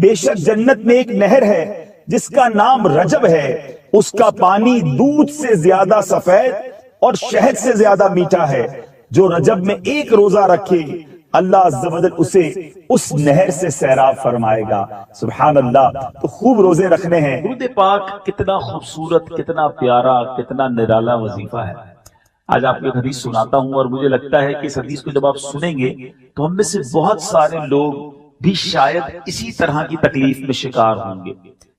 بے شک جنت میں ایک نہر ہے جس کا نام رجب ہے، اس کا پانی دودھ سے زیادہ سفید اور شہد سے زیادہ میٹھا ہے، جو رجب میں ایک روزہ رکھے اللہ عز و جل اسے اس نہر سے سیراب فرمائے گا۔ سبحان اللہ۔ تو خوب روزے رکھنے ہیں۔ درود پاک کتنا خوبصورت، کتنا پیارا، کتنا نرالا وظیفہ ہے۔ آج آپ کو ایک حدیث سناتا ہوں، اور مجھے لگتا ہے کہ اس حدیث کو جب آپ سنیں گے تو ہم میں سے بہت سارے لوگ بھی شاید اسی طرح کی تکلیف میں شکار ہوں گے۔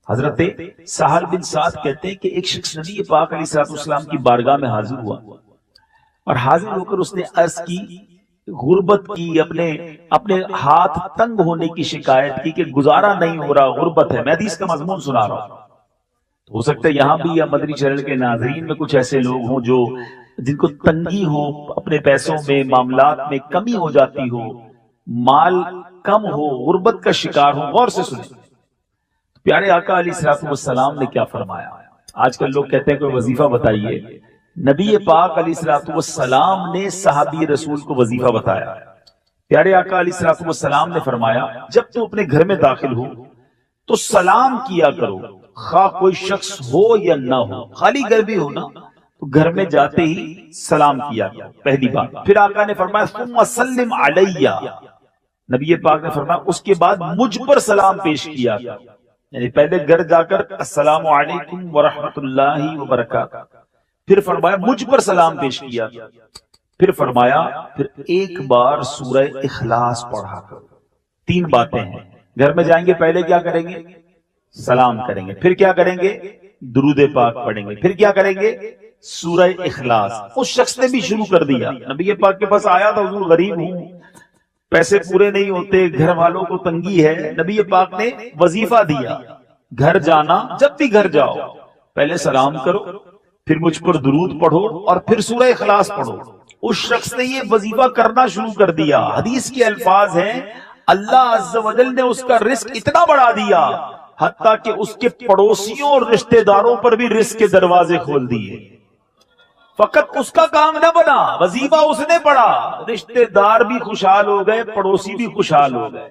حضرت سہل بن سعد کہتے ہیں کہ ایک شخص نبی پاک علیہ السلام کی بارگاہ میں حاضر ہوا، اور حاضر ہو کر اس نے عرض کی، غربت کی، اپنے ہاتھ تنگ ہونے کی شکایت کی کہ گزارا نہیں ہو رہا، غربت ہے۔ میں حدیث کا مضمون سنا رہا ہوں، تو ہو سکتا ہے یہاں بھی یا مدنی چینل کے ناظرین میں کچھ ایسے لوگ ہوں جو جن کو تنگی ہو، اپنے پیسوں میں، معاملات میں کمی ہو جاتی ہو، مال کم ہو، غربت کا شکار ہو۔ غور سے سنیں پیارے آقا علیہ السلام نے کیا فرمایا۔ آج کل لوگ کہتے ہیں کوئی وظیفہ بتائیے، نبی پاک علیہ السلام نے صحابی رسول کو وظیفہ بتایا۔ پیارے آقا علیہ السلام نے فرمایا، جب تم اپنے گھر میں داخل ہو تو سلام کیا کرو، خواہ کوئی شخص ہو یا نہ ہو، خالی گھر بھی ہو نا تو گھر میں جاتے ہی سلام کیا کرو، پہلی بات۔ پھر آقا نے فرمایا ثم سلم علیہ، نبی پاک نے فرمایا اس کے بعد مجھ پر سلام پیش کیا کرو، یعنی پہلے گھر جا کر السلام علیکم ورحمۃ اللہ وبرکاتہ، پھر فرمایا مجھ پر سلام پیش کیا، پھر فرمایا پھر ایک بار سورہ اخلاص پڑھا کرو۔ تین باتیں ہیں، گھر میں جائیں گے پہلے کیا کریں گے؟ سلام کریں گے، پھر کیا کریں گے؟ درود پاک پڑھیں گے، پھر کیا کریں گے؟ سورہ اخلاص۔ اس شخص نے بھی شروع کر دیا، نبی پاک کے پاس آیا تھا، حضور غریب ہوں، پیسے پورے نہیں ہوتے، گھر والوں کو تنگی ہے۔ نبی پاک نے وظیفہ دیا، گھر جانا، جب بھی گھر جاؤ پہلے سلام کرو، پھر مجھ پر درود پڑھو، اور پھر سورہ اخلاص پڑھو۔ اس شخص نے یہ وظیفہ کرنا شروع کر دیا۔ حدیث کے الفاظ ہیں، اللہ عز و جل نے اس کا رزق اتنا بڑھا دیا حتیٰ کہ اس کے پڑوسیوں اور رشتہ داروں پر بھی رزق کے دروازے کھول دیے۔ فقط اس کا کام نہ بنا، وظیفہ اس نے پڑھا، رشتہ دار بھی خوشحال ہو گئے، پڑوسی بھی خوشحال ہو گئے۔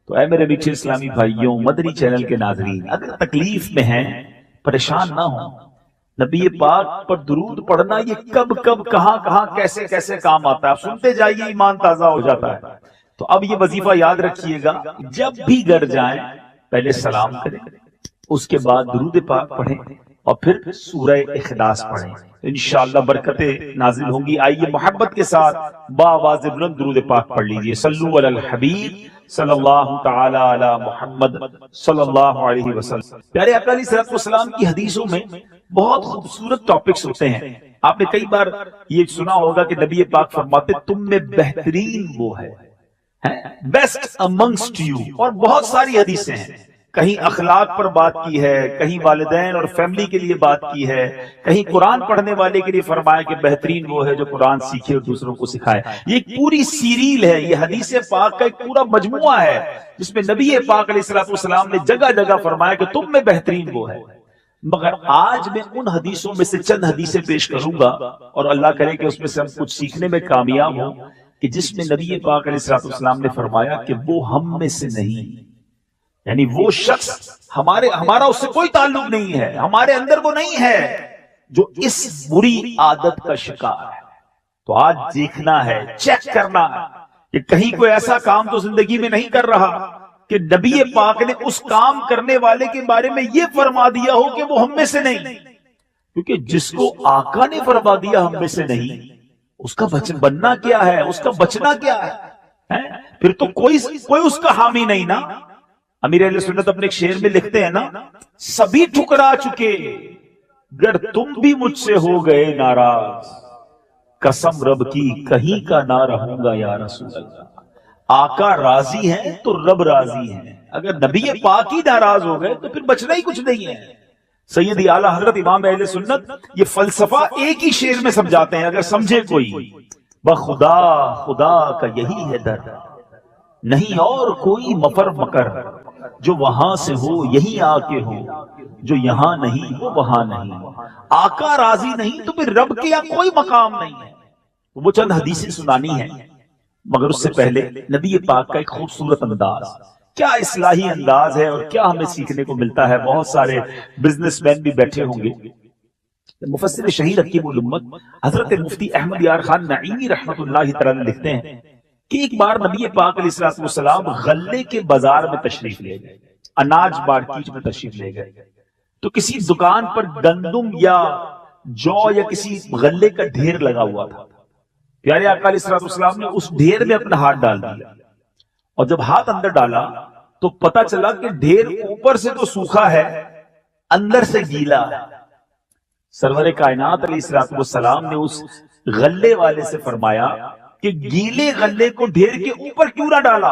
تو اے میرے میٹھے اسلامی بھائیوں، مدنی چینل کے ناظرین، اگر تکلیف میں ہیں پریشان نہ ہوں، نبی پاک پر درود پڑھنا یہ کب کب کہاں کہاں کیسے کیسے کام آتا ہے، آپ سنتے جائیے، ایمان تازہ ہو جاتا ہے۔ تو اب یہ وظیفہ یاد رکھیے گا، جب بھی گھر جائیں پہلے سلام کریں، اس کے بعد درود پاک پڑھیں، اور پھر سورہ اخلاص پڑھیں، انشاءاللہ برکتیں نازل ہوں گی۔ آئیے محبت کے ساتھ باواز بلند درود پاک پڑھ لیجئے۔ صلو علی الحبیب صلی اللہ تعالی علی محمد صلی اللہ علیہ وسلم۔ پیارے آقا علیہ السلام کی حدیثوں میں بہت خوبصورت ٹاپکس ہوتے ہیں۔ آپ نے کئی بار یہ سنا ہوگا کہ نبی پاک فرماتے تم میں بہترین وہ ہے، بیسٹ امنگسٹ یو، اور بہت ساری حدیثیں ہیں۔ کہیں اخلاق پر بات کی ہے، کہیں والدین اور فیملی کے لیے بات کی ہے، کہیں قرآن پڑھنے والے کے لیے فرمایا کہ بہترین وہ ہے جو قرآن سیکھے اور دوسروں کو سکھائے۔ یہ ایک پوری سیریل ہے، یہ حدیث پاک کا ایک پورا مجموعہ ہے جس میں نبی پاک علیہ السلام نے جگہ جگہ فرمایا کہ تم میں بہترین وہ ہے۔ مگر آج میں ان حدیثوں میں سے چند حدیثیں پیش کروں گا، اور اللہ کرے کہ اس میں سے ہم کچھ سیکھنے میں کامیاب ہوں، کہ جس میں نبی پاک علیہ السلام نے فرمایا کہ وہ ہم میں سے نہیں، یعنی وہ شخص ہمارا اس سے کوئی تعلق نہیں ہے، ہمارے اندر وہ نہیں ہے جو اس بری عادت کا شکار ہے۔ تو آج دیکھنا ہے، چیک کرنا ہے کہ کہیں کوئی ایسا کام تو زندگی میں نہیں کر رہا کہ نبی پاک نے اس کام کرنے والے کے بارے میں یہ فرما دیا ہو کہ وہ ہم میں سے نہیں، کیونکہ جس کو آقا نے فرما دیا ہم میں سے نہیں، اس کا بننا کیا ہے، اس کا بچنا کیا ہے؟ پھر تو کوئی اس کا حامی نہیں نا۔ امیر اہل سنت اپنے ایک شعر میں لکھتے ہیں نا، سبھی ٹھکرا چکے گر تم بھی مجھ سے ہو گئے ناراض، قسم رب کی کہیں کا نہ رہوں گا یا رسول اللہ۔ آقا راضی ہیں تو رب راضی ہیں، اگر نبی پاک ہی ناراض ہو گئے تو پھر بچنا ہی کچھ نہیں ہے۔ سیدی اعلیٰ حضرت امام اہل سنت یہ فلسفہ ایک ہی شعر میں سمجھاتے ہیں، اگر سمجھے کوئی، بخدا خدا کا یہی ہے در، نہیں اور کوئی مفر مکر، جو وہاں سے ہو یہی آ کے ہو، جو یہاں نہیں وہ وہاں نہیں۔ آقا راضی نہیں تو پھر رب کے یہاں کوئی مقام نہیں ہے۔ وہ چند حدیثیں سنانی ہیں، مگر اس سے پہلے نبی پاک کا ایک خوبصورت انداز، کیا اصلاحی انداز ہے اور کیا ہمیں سیکھنے کو ملتا ہے. بہت سارے بزنس مین بھی بیٹھے ہوں گے. مفسر شہید حکیم الامت حضرت مفتی احمد یار خان نعیمی رحمۃ اللہ تعالی لکھتے ہیں کہ ایک بار نبی پاک علیہ السلام غلے کے بازار میں تشریف لے گئے، اناج مارکیٹ میں تشریف لے گئے، تو کسی دکان پر گندم یا جو یا کسی غلے کا ڈھیر لگا ہوا تھا. پیارے آقا علیہ السلام نے اس ڈھیر میں اپنا ہاتھ ڈال دیا، اور جب ہاتھ اندر ڈالا تو پتا چلا کہ ڈھیر اوپر سے تو سوکھا ہے، اندر سے گیلا ہے. سرور کائنات علیہ السلام نے اس غلے والے سے فرمایا کہ گیلے غلے کو ڈھیر کے اوپر کیوں نہ ڈالا،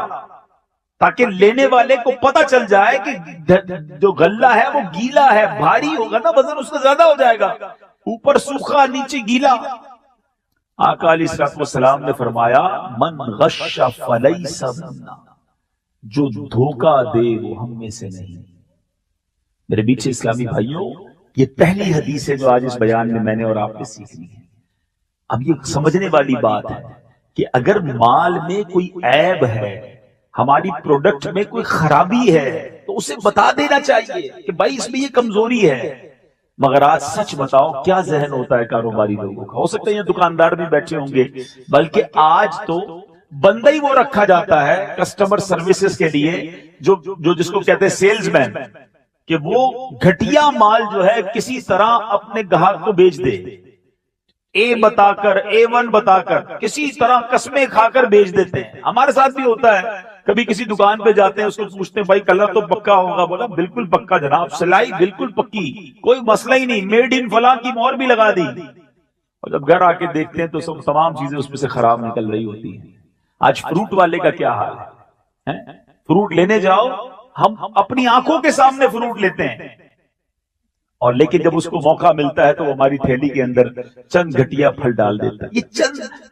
تاکہ لینے والے کو پتا چل جائے کہ جو غلہ ہے وہ گیلا ہے، بھاری ہوگا نا، وزن اس کا زیادہ ہو جائے گا، اوپر سوکھا نیچے گیلا. آقا علیہ السلام نے فرمایا من غش فلیس منا، جو دھوکہ دے وہ ہم میں سے نہیں. میرے بیچ اسلامی بھائیوں، یہ پہلی حدیث ہے جو آج اس بیان میں میں نے اور آپ نے سیکھنی ہے. اب یہ سمجھنے والی بات ہے کہ اگر مال میں کوئی عیب ہے، ہماری پروڈکٹ میں کوئی خرابی ہے، تو اسے بتا دینا چاہیے کہ بھائی اس میں یہ کمزوری ہے. مگر آج سچ بتاؤ کیا ذہن ہوتا ہے کاروباری لوگوں کا. ہو سکتا ہے یہ دکاندار بھی بیٹھے ہوں گے، بلکہ آج تو بندہ ہی وہ رکھا جاتا ہے کسٹمر سروسز کے لیے جو جس کو کہتے ہیں سیلز مین، کہ وہ گھٹیا مال جو ہے کسی طرح اپنے گاہک کو بیچ دے، اے بتا کر A1 بتا کر کسی طرح قسمیں کھا کر بیچ دیتے ہیں. ہمارے ساتھ بھی ہوتا ہے، کبھی کسی دکان پہ جاتے ہیں، اس کو پوچھتے ہیں بھائی کلر تو پکا ہوگا، بولا بالکل پکا جناب، سلائی بالکل پکی، کوئی مسئلہ ہی نہیں، میڈ ان فلاں کی مہر بھی لگا دی. اور جب گھر آ کے دیکھتے ہیں تو سب تمام چیزیں اس میں سے خراب نکل رہی ہوتی ہیں. آج فروٹ والے کا کیا حال ہے، فروٹ لینے جاؤ، ہم اپنی آنکھوں کے سامنے فروٹ لیتے ہیں، اور لیکن جب اس کو موقع ملتا ہے تو وہ ہماری تھیلی کے اندر چند گھٹیا پھل ڈال دیتا ہے. یہ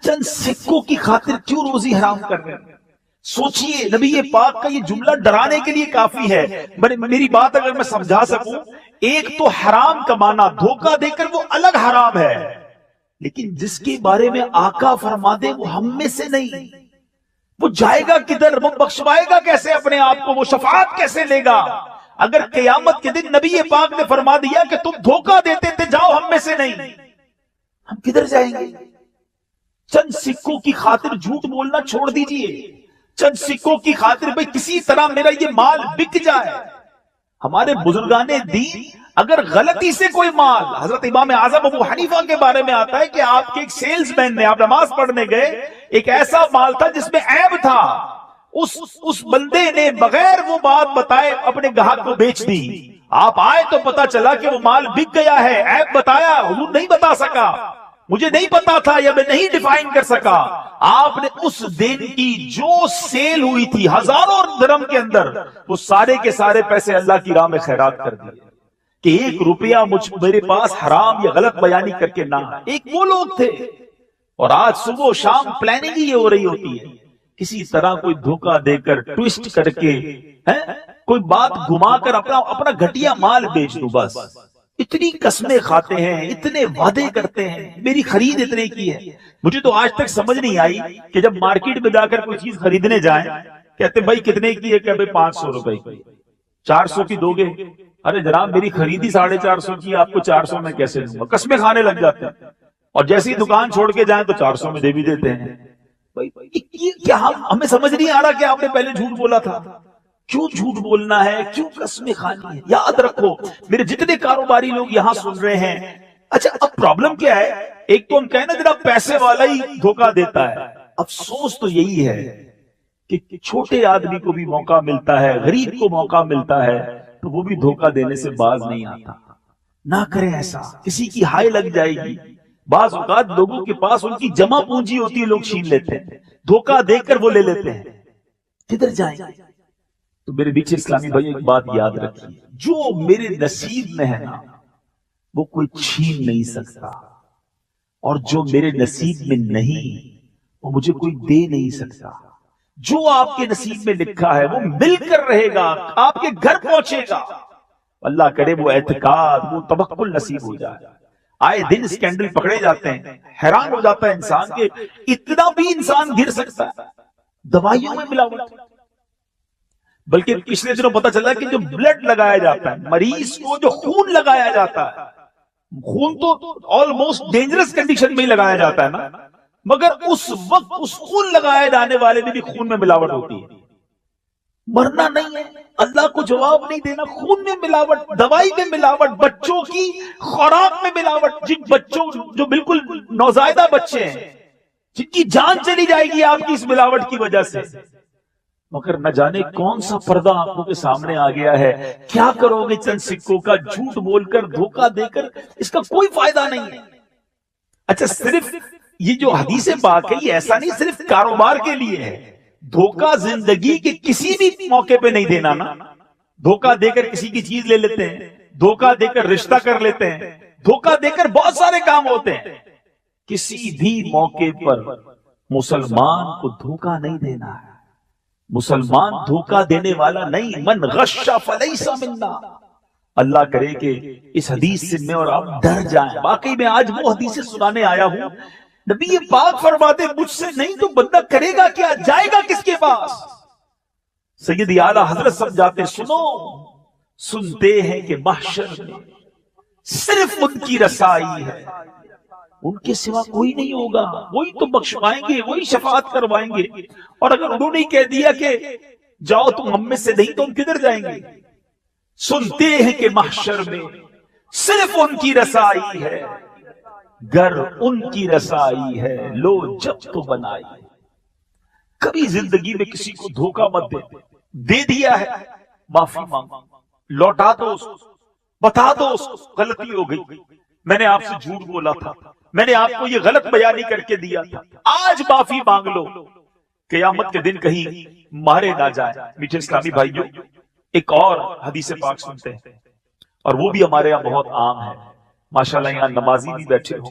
چند سکوں کی خاطر کیوں روزی حرام کر رہے ہیں؟ سوچئے، نبی پاک کا یہ جملہ ڈرانے کے لیے کافی ہے. میری بات اگر میں سمجھا سکوں، ایک تو حرام کمانا دھوکہ دے کر وہ الگ حرام ہے، لیکن جس کے بارے میں آقا فرما دے وہ ہم میں سے نہیں، وہ جائے گا کدھر، وہ بخشوائے گا کیسے اپنے آپ کو، وہ شفاعت کیسے لے گا؟ اگر قیامت کے دن نبی پاک نے فرما دیا کہ تم دھوکہ دیتے تھے، جاؤ ہم میں سے نہیں، ہم کدھر جائیں گے؟ چند سکوں کی خاطر جھوٹ بولنا چھوڑ دیجئے، چند سکوں کی خاطر بھئی کسی طرح میرا یہ مال بک جائے. ہمارے بزرگان دین اگر غلطی سے کوئی مال، حضرت امام اعظم ابو حنیفہ کے بارے میں آتا ہے کہ آپ کے ایک سیلز مین نے، آپ نماز پڑھنے گئے، ایک ایسا مال تھا جس میں عیب تھا، اس بندے نے بغیر وہ بات بتائے اپنے گاہک کو بیچ دی. آپ آئے تو پتا چلا کہ وہ مال بک گیا ہے، عیب بتایا، حضور نہیں بتا سکا، مجھے نہیں پتا تھا یا میں نہیں ڈیفائن کر سکا. آپ نے اس دن کی جو سیل ہوئی تھی ہزاروں درہم کے اندر، وہ سارے کے سارے پیسے اللہ کی راہ میں خیرات کر دیے کہ 1 روپیہ میرے پاس حرام یا غلط بیانی کر کے نہ. ایک وہ لوگ تھے، اور آج صبح و شام پلاننگ ہی ہو رہی ہوتی ہے، کسی طرح کوئی دھوکہ دے کر ٹویسٹ کر کے کوئی بات گھما کر اپنا گھٹیا مال بیچ دوں. بس اتنی قسمیں کھاتے ہیں، اتنے وعدے کرتے ہیں، میری خرید اتنے کی ہے. مجھے تو آج تک سمجھ نہیں آئی کہ جب مارکیٹ میں جا کر کوئی چیز خریدنے جائیں، کہتے بھائی کتنے کی ہے، کہ بھائی 500 روپے کی، 400 کی دو گے؟ ارے جناب میری خریدی 450 کی، آپ کو 400 میں کیسے دوں گا؟ قسمیں کھانے لگ جاتے ہیں، اور جیسے ہی دکان چھوڑ کے جائیں تو 400 میں دے بھی دیتے ہیں. کیا ہمیں سمجھ نہیں آ رہا کہ آپ نے پہلے جھوٹ بولا تھا؟ کیوں جھوٹ بولنا ہے، کیوں قسمیں کھانی ہے؟ یاد رکھو میرے جتنے کاروباری لوگ یہاں سن رہے ہیں، اچھا اب پرابلم کیا ہے؟ ایک تو ہم کہیں نا جناب پیسے والا ہی دھوکہ دیتا ہے. افسوس تو یہی ہے کہ چھوٹے آدمی کو بھی موقع ملتا ہے، غریب کو موقع ملتا ہے، تو وہ بھی دھوکہ دینے سے باز نہیں آتا. نہ کریں ایسا، کسی کی ہائے لگ جائے گی. بعض اوقات لوگوں کے پاس ان کی جمع پونجی ہوتی ہے، لوگ چھین لیتے ہیں، دھوکہ دے کر وہ لے لیتے ہیں. کدھر جائیں گے؟ تو میرے بیچ اسلامی بھائی ایک بات یاد رکھیے، جو میرے نصیب میں ہے نا وہ کوئی چھین نہیں سکتا، اور جو میرے نصیب میں نہیں وہ مجھے کوئی دے نہیں سکتا. جو آپ کے نصیب میں لکھا ہے وہ مل کر رہے گا، آپ کے گھر پہنچے گا. اللہ کرے وہ اعتقاد، وہ توکل نصیب ہو جائے. آئے دن اسکینڈل پکڑے جاتے ہیں، حیران ہو جاتا ہے انسان کہ اتنا بھی انسان گر سکتا ہے. دوائیوں میں ملاوٹ، بلکہ پچھلے دنوں پتا چلا کہ جو بلڈ لگایا جاتا ہے مریض کو، جو خون لگایا جاتا ہے، خون تو آلموسٹ ڈینجرس کنڈیشن میں ہی لگایا جاتا ہے نا، مگر اس وقت اس خون لگائے جانے والے میں بھی خون میں ملاوٹ ہوتی ہے. مرنا نہیں ہے، اللہ کو جواب نہیں دینا. خون میں ملاوٹ، دوائی میں ملاوٹ، بچوں کی خوراک میں ملاوٹ. جن بچوں جو بالکل نوزائیدہ بچے ہیں جن کی جان چلی جائے گی آپ کی اس ملاوٹ کی وجہ سے، مگر نہ جانے کون سا پردہ آنکھوں کے سامنے آ گیا ہے. کیا کرو گے چند سکوں کا؟ جھوٹ بول کر، دھوکہ دے کر، اس کا کوئی فائدہ نہیں ہے. اچھا، صرف یہ جو حدیث پاک ہے یہ ایسا نہیں صرف کاروبار کے لیے ہے. دھوکہ زندگی کے کسی بھی موقع پہ نہیں دینا نا. دھوکہ دے کر کسی کی چیز لے لیتے ہیں، دھوکہ دے کر رشتہ کر لیتے ہیں، دھوکہ دے کر بہت سارے کام ہوتے ہیں. کسی بھی موقع پر مسلمان کو دھوکہ نہیں دینا ہے. مسلمان دھوکہ دینے والا نہیں. من غش فلیس منا. اللہ کرے کہ اس حدیث سے میں اور آپ ڈر جائیں. واقعی میں آج وہ حدیث سنانے آیا ہوں. نبی پاک فرماتے مجھ سے نہیں تو بندہ کرے گا کیا، جائے گا کس کے پاس؟ سیدی اعلیٰ حضرت سمجھاتے سنو، سنتے ہیں کہ محشر میں صرف ان کی رسائی ہے، ان کے سوا کوئی نہیں ہوگا. وہی تو بخشوائیں گے، وہی شفاعت کروائیں گے. اور اگر انہوں نے کہہ دیا کہ جاؤ تم ہم میں سے نہیں تو ہم کدھر جائیں گے؟ سنتے ہیں کہ محشر میں صرف ان کی رسائی ہے، گر ان کی رسائی ہے لو جب تو بنائی. کبھی زندگی میں کسی کو دھوکہ مت دے دیا ہے، معافی مانگو، لوٹا دو اس کو، بتا دو اس کو غلطی ہو گئی، میں نے آپ سے جھوٹ بولا تھا، میں نے آپ کو یہ غلط بیانی کر کے دیا تھا، آج معافی مانگ لو. قیامت کے دن کہیں مارے نہ جائے. میٹھے اسلامی بھائیوں، ایک اور حدیث پاک سنتے ہیں اور وہ بھی ہمارے یہاں بہت عام ہے. ماشاءاللہ یہاں نمازی بھی بیٹھے ہو.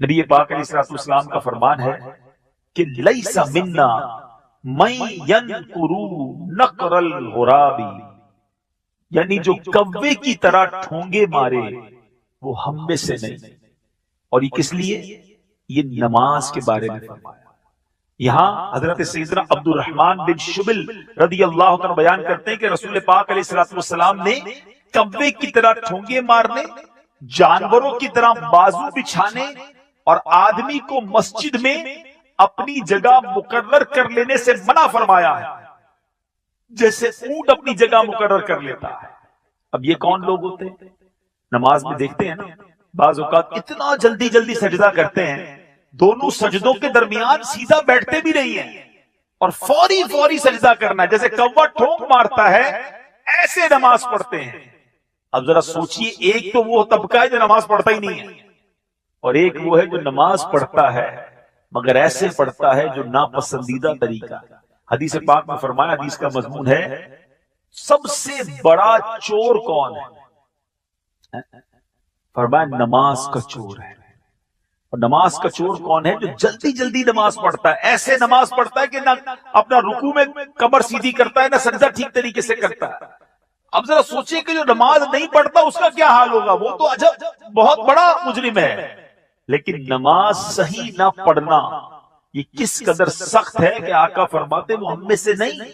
نبی پاک علیہ السلام کا فرمان ہے کہ لیس منا من ینقر نقر الغراب، یعنی جو کوے کی طرح ٹھونگے مارے وہ ہم میں سے نہیں. اور یہ کس لیے؟ یہ نماز کے بارے میں فرمایا. یہاں حضرت سیدنا عبد الرحمن بن شبل رضی اللہ عنہ بیان کرتے ہیں کہ رسول پاک علیہ السلام نے کوے کی طرح ٹھونگے مارنے، جانوروں کی طرح بازو بچھانے اور آدمی کو مسجد میں اپنی جگہ مقرر کر لینے سے منع فرمایا ہے، جیسے اونٹ اپنی جگہ مقرر کر لیتا ہے. اب یہ کون لوگ ہوتے ہیں؟ نماز میں دیکھتے ہیں نا بعض اوقات اتنا جلدی جلدی سجدہ کرتے ہیں، دونوں سجدوں کے درمیان سیدھا بیٹھتے بھی نہیں ہیں اور فوری فوری سجدہ کرنا ہے، جیسے کوا ٹھونک مارتا ہے ایسے نماز پڑھتے ہیں. اب ذرا سوچئے، ایک تو وہ طبقہ ہے جو نماز پڑھتا ہی نہیں ہے، اور ایک وہ ہے جو نماز پڑھتا ہے مگر ایسے پڑھتا ہے جو ناپسندیدہ طریقہ. حدیث پاک میں فرمایا، حدیث کا مضمون ہے سب سے بڑا چور کون ہے؟ فرمایا نماز کا چور ہے. اور نماز کا چور کون ہے؟ جو جلدی جلدی نماز پڑھتا ہے، ایسے نماز پڑھتا ہے کہ نہ اپنا رکوع میں کمر سیدھی کرتا ہے نہ سجدہ ٹھیک طریقے سے کرتا ہے. اب ذرا سوچئے کہ جو نماز نہیں پڑھتا اس کا کیا حال ہوگا، وہ تو عجب بہت بڑا مجرم ہے. لیکن نماز صحیح نہ پڑھنا یہ کس قدر سخت ہے کہ آقا فرماتے وہ ہم میں سے نہیں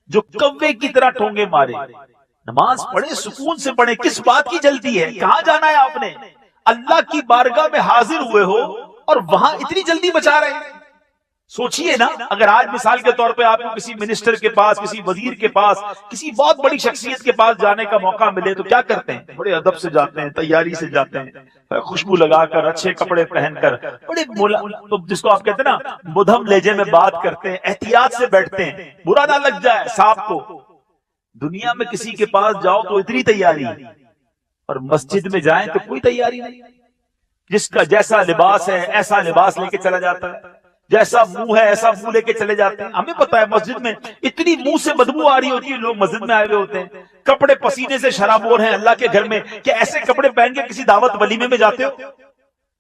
جو کوے کی طرح ٹھونگے مارے. نماز پڑھے، سکون سے پڑھے. کس بات کی جلدی ہے؟ کہاں جانا ہے آپ نے؟ اللہ کی بارگاہ میں حاضر ہوئے ہو اور وہاں اتنی جلدی بچا رہے ہیں. سوچئے نا، اگر آج مثال کے طور پہ آپ کو کسی منسٹر کے پاس، کسی وزیر کے پاس، کسی بہت بڑی شخصیت کے پاس جانے کا موقع ملے تو کیا کرتے ہیں؟ بڑے ادب سے جاتے ہیں، تیاری سے جاتے ہیں، خوشبو لگا کر، اچھے کپڑے پہن کر، بڑے تو جس کو آپ کہتے ہیں نا مدھم لہجے میں بات کرتے ہیں، احتیاط سے بیٹھتے ہیں، برا نہ لگ جائے صاحب کو. دنیا میں کسی کے پاس جاؤ تو اتنی تیاری، اور مسجد میں جائیں تو کوئی تیاری نہیں. جس کا جیسا لباس ہے ایسا لباس لے کے چلا جاتا ہے، جیسا منہ ہے ایسا منہ لے کے چلے جاتے ہیں. ہمیں پتا ہے مسجد میں اتنی منہ سے بدبو آ رہی ہوتی ہے، لوگ مسجد میں آئے ہوئے ہوتے ہیں، کپڑے پسینے سے شرابور ہیں اللہ کے گھر میں. کہ ایسے کپڑے پہن کے کسی دعوت ولیمے میں جاتے ہو؟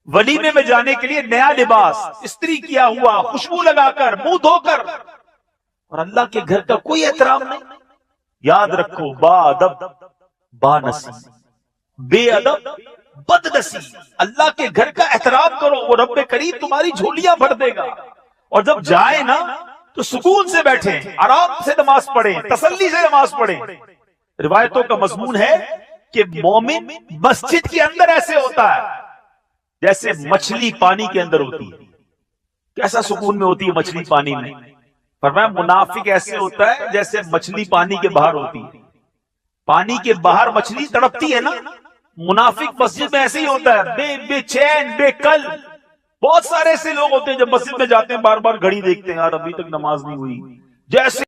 ولیمے میں جانے کے لیے نیا لباس استری کیا ہوا، خوشبو لگا کر، منہ دھو کر، اور اللہ کے گھر کا کوئی احترام نہیں. یاد رکھو، با ادب با نصیب، بے ادب بد نصیب. اللہ کے گھر کا احترام کرو، وہ رب کریم تمہاری جھولیاں بھر دے گا. اور جب جائے نا تو سکون سے بیٹھیں، آرام سے نماز پڑھیں، تسلی سے نماز پڑھیں۔ روایتوں کا مضمون ہے کہ مومن مسجد کے اندر ایسے ہوتا ہے جیسے مچھلی پانی کے اندر ہوتی ہے۔ کیسا سکون میں ہوتی ہے مچھلی پانی میں؟ فرمایا منافق ایسے ہوتا ہے جیسے مچھلی پانی کے باہر ہوتی ہے۔ پانی کے باہر مچھلی تڑپتی ہے نا، منافق مسجد میں ایسے ہی ہوتا ہے، بے چین، بے کل۔ بہت سارے ایسے لوگ ہوتے ہیں جب مسجد میں جاتے ہیں بار بار گھڑی دیکھتے ہیں، یار ابھی تک نماز نہیں ہوئی، جیسے